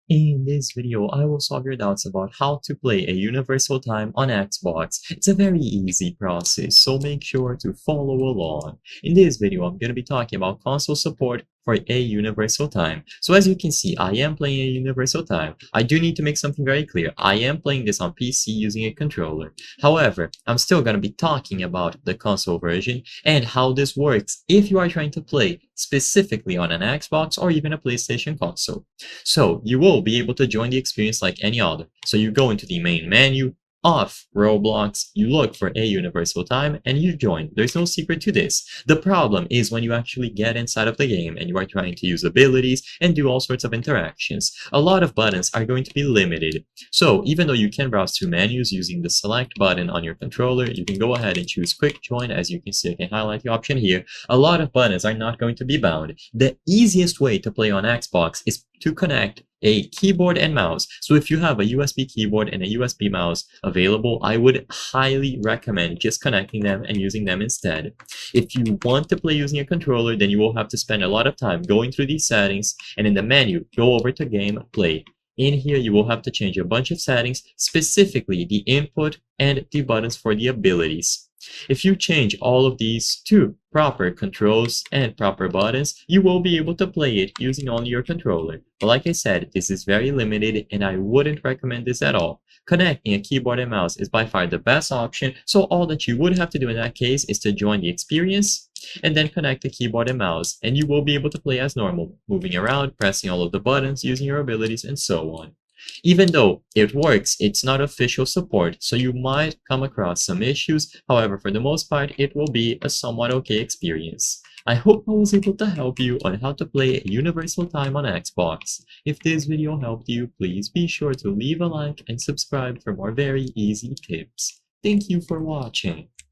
In this video, I will solve your doubts about how to play a Universal Time on Xbox. It's a very easy process, so make sure to follow along. In this video, I'm going to be talking about console support for a Universal Time. So as you can see, I am playing a Universal Time. I do need to make something very clear. I am playing this on PC using a controller. However, I'm still going to be talking about the console version and how this works if you are trying to play specifically on an Xbox or even a PlayStation console. So you will be able to join the experience like any other. So you go into the main menu of Roblox, you look for a Universal Time, and you join. There's no secret to this. The problem is when you actually get inside of the game and you are trying to use abilities and do all sorts of interactions. A lot of buttons are going to be limited. So even though you can browse through menus using the select button on your controller, you can go ahead and choose quick join. As you can see, I can highlight the option here. A lot of buttons are not going to be bound. The easiest way to play on Xbox is to connect a keyboard and mouse. So if you have a USB keyboard and a USB mouse available, I would highly recommend just connecting them and using them instead. If you want to play using a controller, then you will have to spend a lot of time going through these settings, and in the menu, go over to Game Play. In here, you will have to change a bunch of settings, specifically the input and the buttons for the abilities. If you change all of these to proper controls and proper buttons, you will be able to play it using only your controller. But like I said, this is very limited and I wouldn't recommend this at all. Connecting a keyboard and mouse is by far the best option, so all that you would have to do in that case is to join the experience and then connect the keyboard and mouse, and you will be able to play as normal, moving around, pressing all of the buttons, using your abilities, and so on. Even though it works, it's not official support, so you might come across some issues. However, for the most part, it will be a somewhat okay experience. I hope I was able to help you on how to play Universal Time on Xbox. If this video helped you, please be sure to leave a like and subscribe for more very easy tips. Thank you for watching.